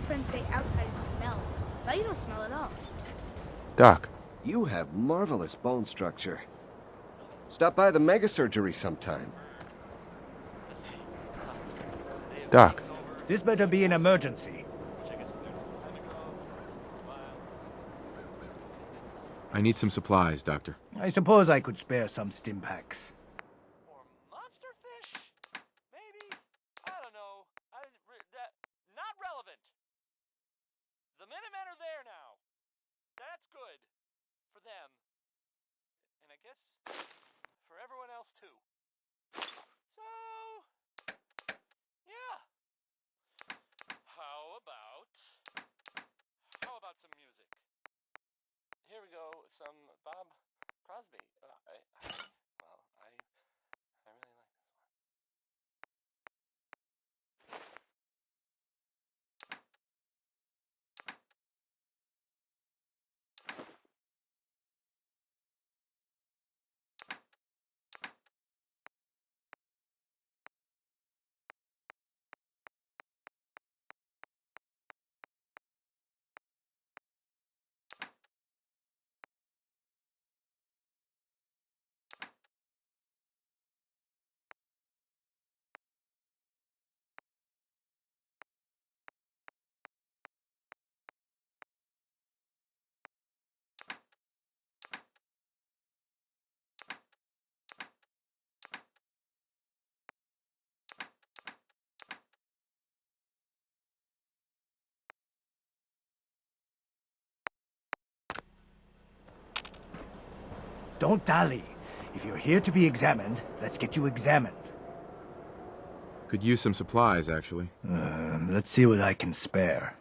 friends say outside is smell, but you don't smell at all. Doc. You have marvelous bone structure. Stop by the mega surgery sometime. Doc. This better be an emergency. I need some supplies, Doctor. I suppose I could spare some stim packs. Or monster fish? Maybe? I don't know. Not relevant. The Minutemen are there now. That's good. For them. And I guess for everyone else too. So, yeah. How about some music? Here we go, some Bob Crosby. I really like this one. Don't dally. If you're here to be examined, let's get you examined. Could use some supplies, actually. Let's see what I can spare.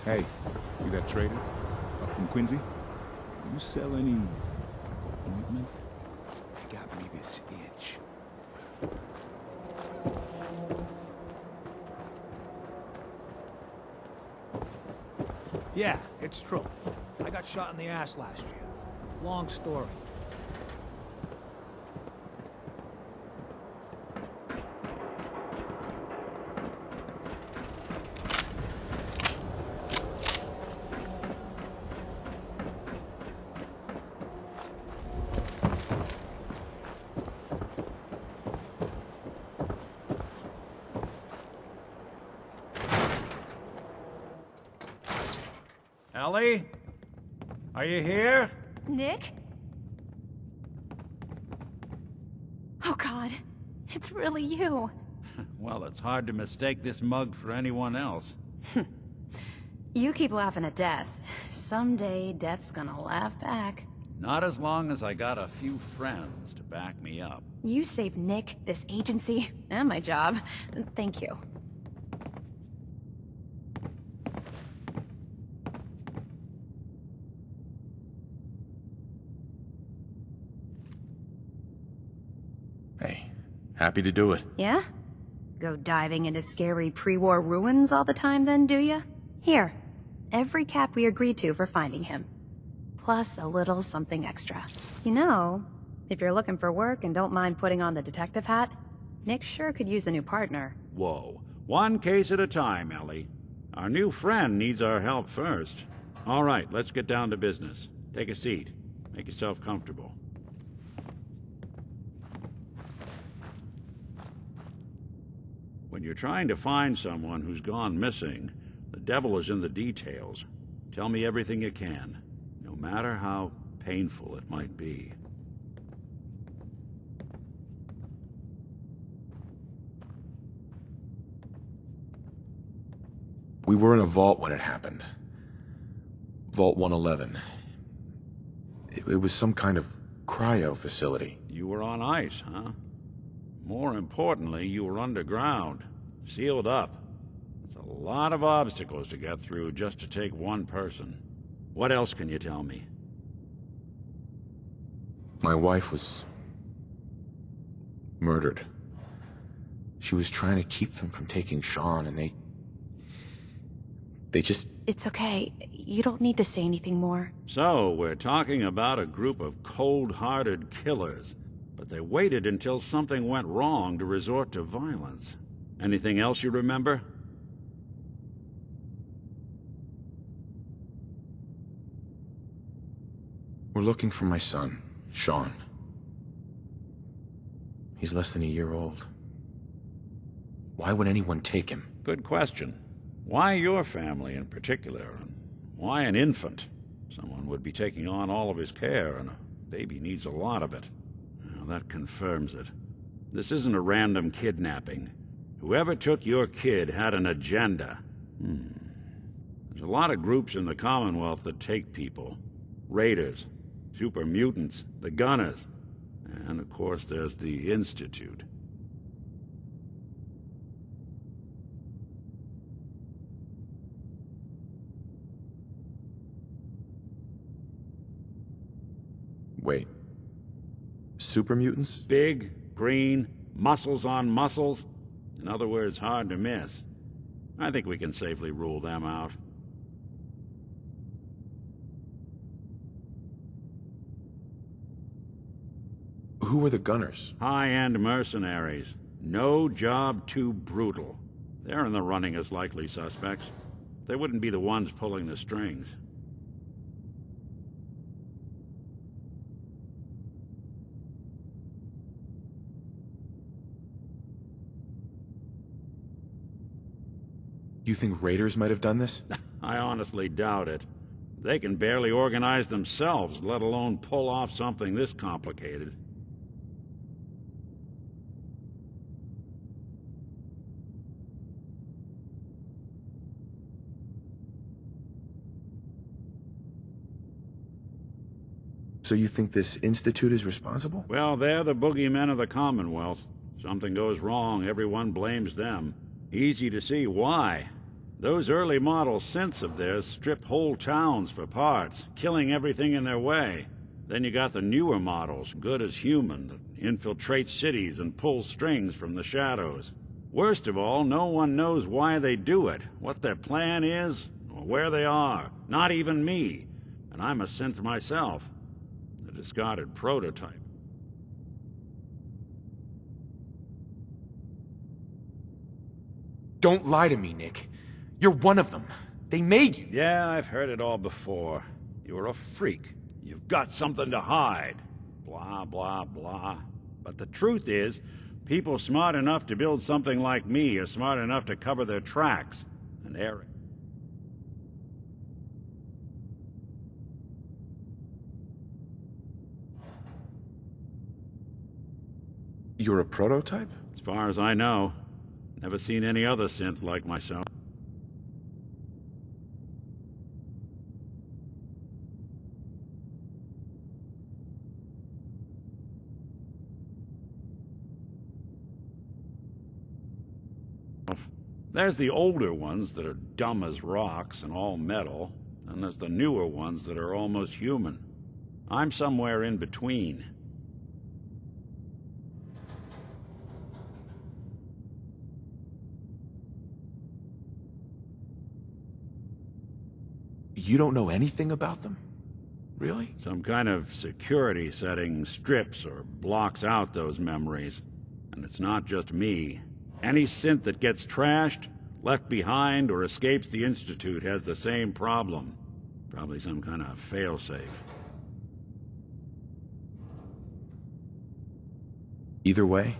Hey, you that trader? Up from Quincy? You sell any ointment? I got me this itch. Yeah, it's true. I got shot in the ass last year. Long story. Ellie? Are you here? Nick? Oh God, it's really you. Well, it's hard to mistake this mug for anyone else. You keep laughing at death. Someday, death's gonna laugh back. Not as long as I got a few friends to back me up. You saved Nick, this agency, and my job. Thank you. Hey, happy to do it. Yeah? Go diving into scary pre-war ruins all the time then, do ya? Here, every cap we agreed to for finding him. Plus a little something extra. You know, if you're looking for work and don't mind putting on the detective hat, Nick sure could use a new partner. Whoa. One case at a time, Ellie. Our new friend needs our help first. All right, let's get down to business. Take a seat. Make yourself comfortable. When you're trying to find someone who's gone missing, the devil is in the details. Tell me everything you can, no matter how painful it might be. We were in a vault when it happened. Vault 111. It was some kind of cryo facility. You were on ice, huh? More importantly, you were underground, sealed up. It's a lot of obstacles to get through just to take one person. What else can you tell me? My wife was murdered. She was trying to keep them from taking Sean, and they just... It's okay. You don't need to say anything more. So, we're talking about a group of cold-hearted killers, but they waited until something went wrong to resort to violence. Anything else you remember? We're looking for my son, Sean. He's less than a year old. Why would anyone take him? Good question. Why your family in particular? And why an infant? Someone would be taking on all of his care, and a baby needs a lot of it. Well, that confirms it. This isn't a random kidnapping. Whoever took your kid had an agenda. There's a lot of groups in the Commonwealth that take people. Raiders, super mutants, the Gunners, and of course there's the Institute. Wait. Super mutants? Big, green, muscles on muscles. In other words, hard to miss. I think we can safely rule them out. Who were the Gunners? High-end mercenaries. No job too brutal. They're in the running as likely suspects. They wouldn't be the ones pulling the strings. You think raiders might have done this? I honestly doubt it. They can barely organize themselves, let alone pull off something this complicated. So you think this Institute is responsible? Well, they're the boogeymen of the Commonwealth. Something goes wrong, everyone blames them. Easy to see why. Those early model synths of theirs strip whole towns for parts, killing everything in their way. Then you got the newer models, good as human, that infiltrate cities and pull strings from the shadows. Worst of all, no one knows why they do it, what their plan is, or where they are. Not even me. And I'm a synth myself. The discarded prototype. Don't lie to me, Nick. You're one of them. They made you. Yeah, I've heard it all before. You're a freak. You've got something to hide. Blah, blah, blah. But the truth is, people smart enough to build something like me are smart enough to cover their tracks. And Eric. You're a prototype? As far as I know. Never seen any other synth like myself. There's the older ones that are dumb as rocks and all metal, and there's the newer ones that are almost human. I'm somewhere in between. You don't know anything about them? Really? Some kind of security setting strips or blocks out those memories. And it's not just me. Any synth that gets trashed, left behind, or escapes the Institute has the same problem. Probably some kind of failsafe. Either way,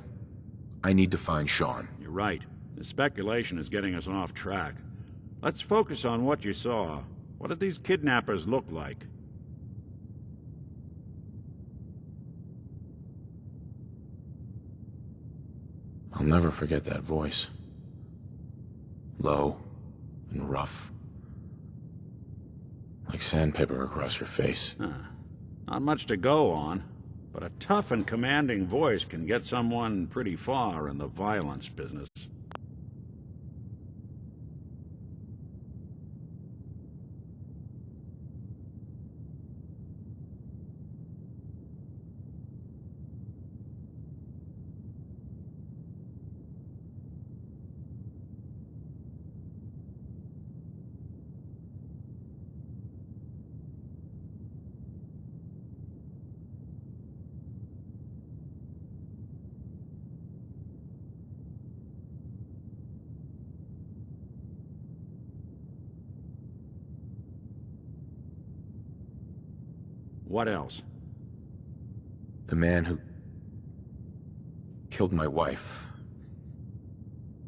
I need to find Sean. You're right. The speculation is getting us off track. Let's focus on what you saw. What did these kidnappers look like? I'll never forget that voice. Low and rough. Like sandpaper across your face. Not much to go on, but a tough and commanding voice can get someone pretty far in the violence business. What else? The man who killed my wife.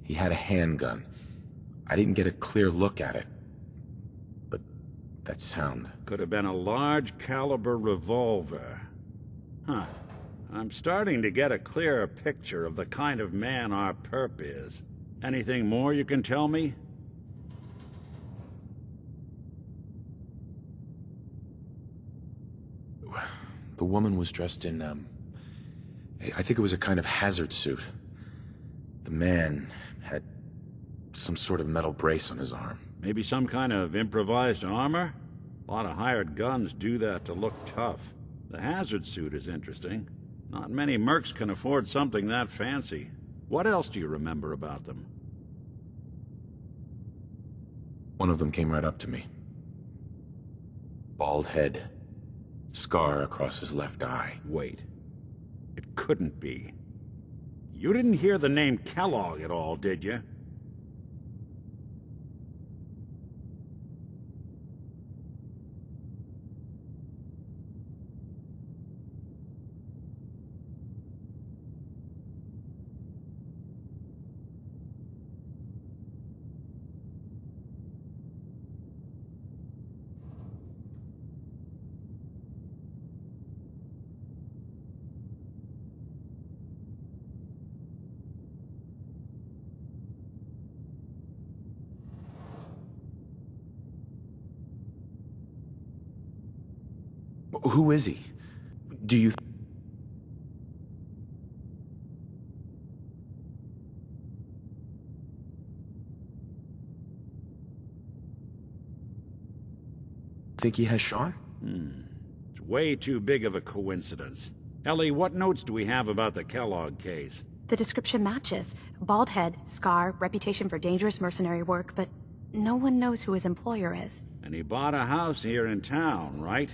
He had a handgun. I didn't get a clear look at it. But that sound... Could have been a large caliber revolver. Huh. I'm starting to get a clearer picture of the kind of man our perp is. Anything more you can tell me? The woman was dressed in, I think it was a kind of hazard suit. The man had some sort of metal brace on his arm. Maybe some kind of improvised armor? A lot of hired guns do that to look tough. The hazard suit is interesting. Not many mercs can afford something that fancy. What else do you remember about them? One of them came right up to me. Bald head. Scar across his left eye. Wait. It couldn't be. You didn't hear the name Kellogg at all, did you? Who is he? Do you... think he has Sean? It's way too big of a coincidence. Ellie, what notes do we have about the Kellogg case? The description matches. Bald head, scar, reputation for dangerous mercenary work, but no one knows who his employer is. And he bought a house here in town, right?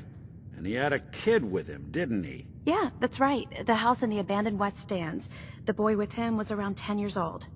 And he had a kid with him, didn't he? Yeah, that's right. The house in the abandoned West Stands. The boy with him was around 10 years old.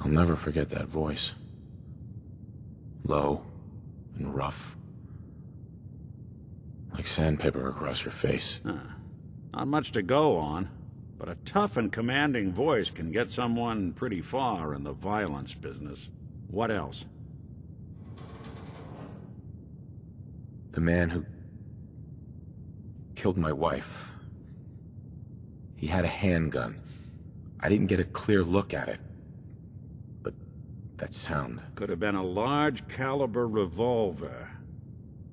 I'll never forget that voice. Low and rough. Like sandpaper across your face. Not much to go on, but a tough and commanding voice can get someone pretty far in the violence business. What else? The man who killed my wife. He had a handgun. I didn't get a clear look at it. But that sound... Could have been a large caliber revolver.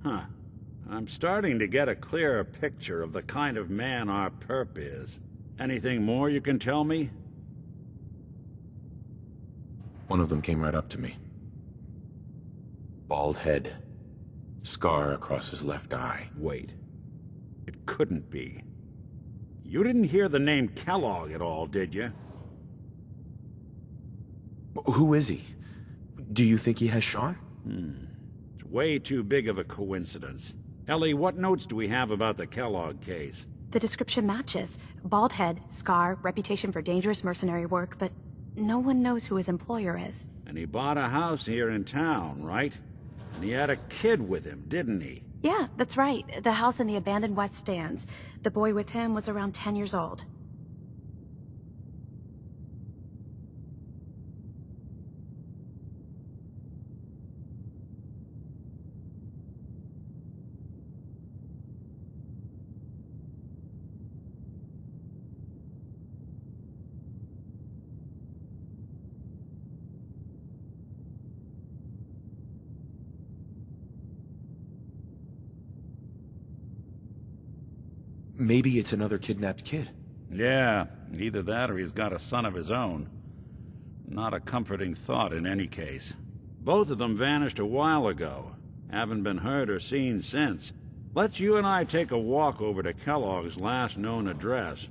Huh. I'm starting to get a clearer picture of the kind of man our perp is. Anything more you can tell me? One of them came right up to me. Bald head. Scar across his left eye. Wait. It couldn't be. You didn't hear the name Kellogg at all, did you? Who is he? Do you think he has Sean? It's way too big of a coincidence. Ellie, what notes do we have about the Kellogg case? The description matches. Bald head, scar, reputation for dangerous mercenary work, but no one knows who his employer is. And he bought a house here in town, right? And he had a kid with him, didn't he? Yeah, that's right. The house in the abandoned West Stands. The boy with him was around 10 years old. Maybe it's another kidnapped kid. Yeah, either that or he's got a son of his own. Not a comforting thought in any case. Both of them vanished a while ago. Haven't been heard or seen since. Let's you and I take a walk over to Kellogg's last known address.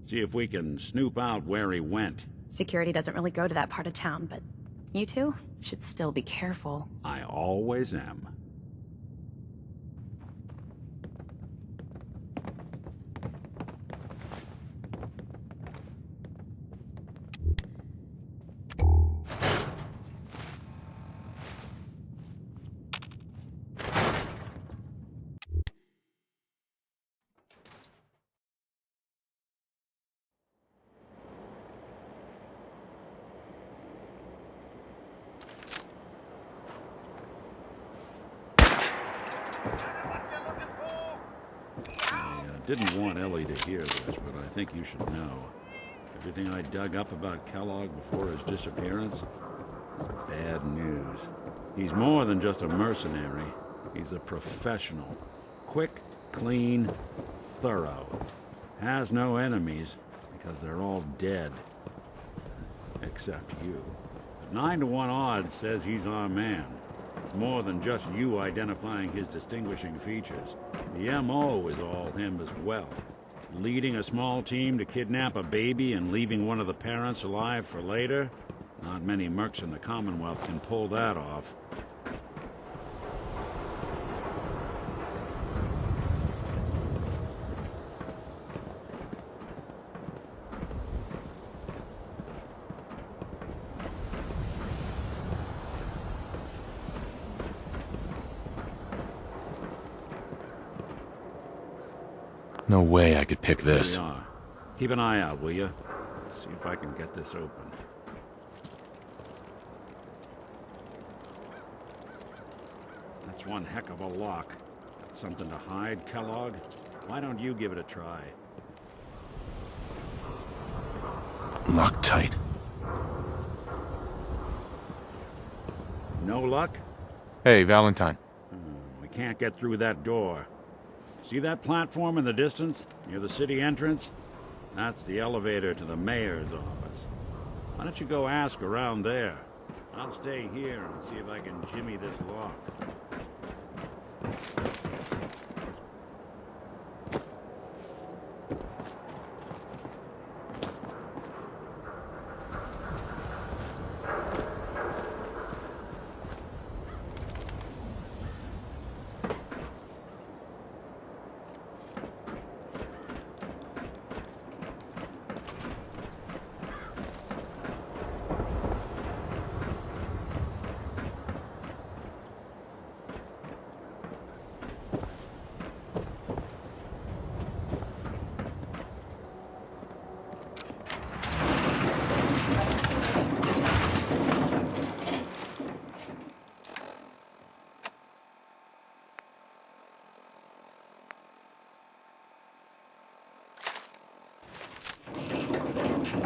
See if we can snoop out where he went. Security doesn't really go to that part of town, but you two should still be careful. I always am. Didn't want Ellie to hear this, but I think you should know. Everything I dug up about Kellogg before his disappearance is bad news. He's more than just a mercenary. He's a professional. Quick, clean, thorough. Has no enemies because they're all dead. Except you. But 9-to-1 odds says he's our man. It's more than just you identifying his distinguishing features. The M.O. is all him as well. Leading a small team to kidnap a baby and leaving one of the parents alive for later? Not many mercs in the Commonwealth can pull that off. No way I could pick this. Here we are. Keep an eye out, will you? See if I can get this open. That's one heck of a lock. Got something to hide, Kellogg? Why don't you give it a try? Locked tight. No luck? Hey, Valentine. We can't get through that door. See that platform in the distance, near the city entrance? That's the elevator to the mayor's office. Why don't you go ask around there? I'll stay here and see if I can jimmy this lock. Why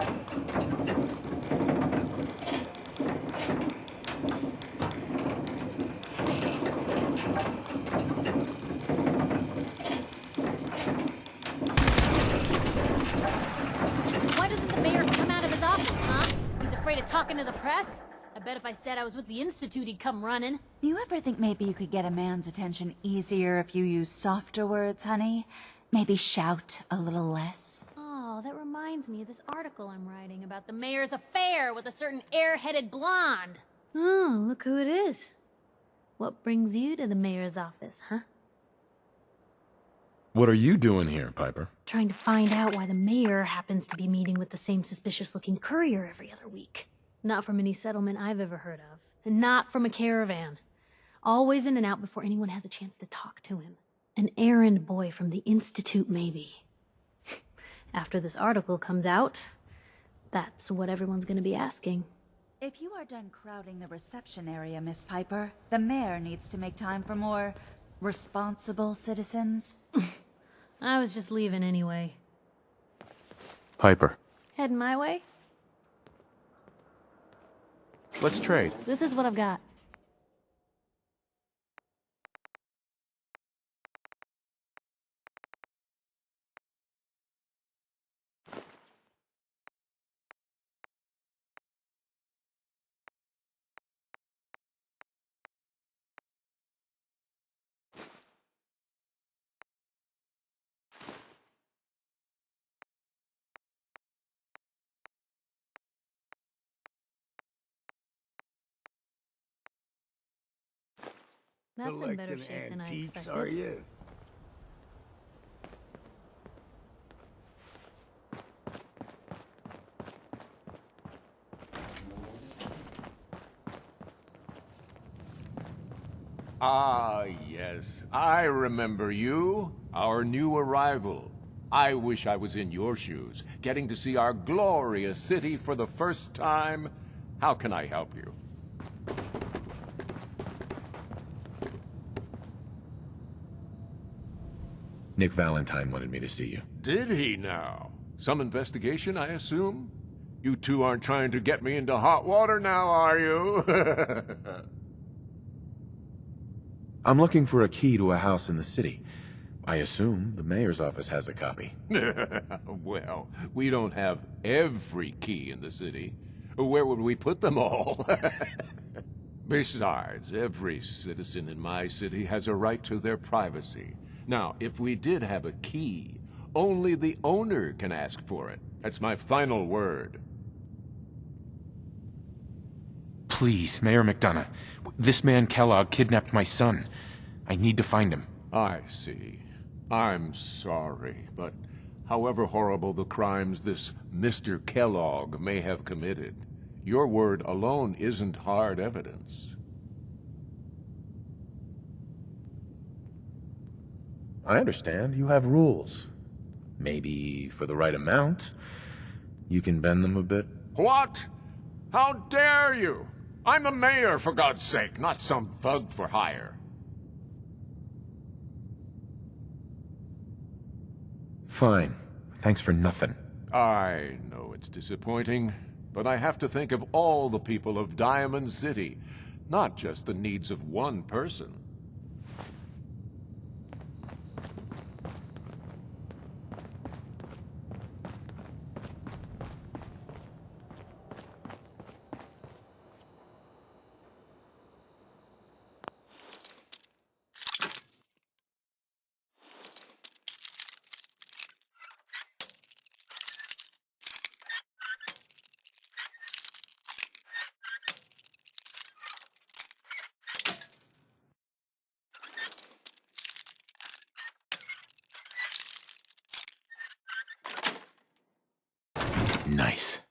doesn't the mayor come out of his office, huh? He's afraid of talking to the press? I bet if I said I was with the Institute, he'd come running. You ever think maybe you could get a man's attention easier if you use softer words, honey? Maybe shout a little less? Oh, that reminds me of this article I'm writing about the mayor's affair with a certain airheaded blonde. Oh, look who it is. What brings you to the mayor's office, huh? What are you doing here, Piper? Trying to find out why the mayor happens to be meeting with the same suspicious-looking courier every other week. Not from any settlement I've ever heard of, and not from a caravan. Always in and out before anyone has a chance to talk to him. An errand boy from the Institute, maybe. After this article comes out, that's what everyone's gonna be asking. If you are done crowding the reception area, Miss Piper, the mayor needs to make time for more responsible citizens. I was just leaving anyway. Piper, Heading my way? let's trade. This is what I've got. That's in better shape than I expected. Are you? Ah, yes. I remember you. Our new arrival. I wish I was in your shoes, getting to see our glorious city for the first time. How can I help you? Nick Valentine wanted me to see you. Did he now? Some investigation, I assume? You two aren't trying to get me into hot water now, are you? I'm looking for a key to a house in the city. I assume the mayor's office has a copy. Well, we don't have every key in the city. Where would we put them all? Besides, every citizen in my city has a right to their privacy. Now, if we did have a key, only the owner can ask for it. That's my final word. Please, Mayor McDonough. This man Kellogg kidnapped my son. I need to find him. I see. I'm sorry, but however horrible the crimes this Mr. Kellogg may have committed, your word alone isn't hard evidence. I understand. You have rules. Maybe for the right amount, you can bend them a bit. What? How dare you? I'm the mayor, for God's sake, not some thug for hire. Fine. Thanks for nothing. I know it's disappointing, but I have to think of all the people of Diamond City, not just the needs of one person. Nice.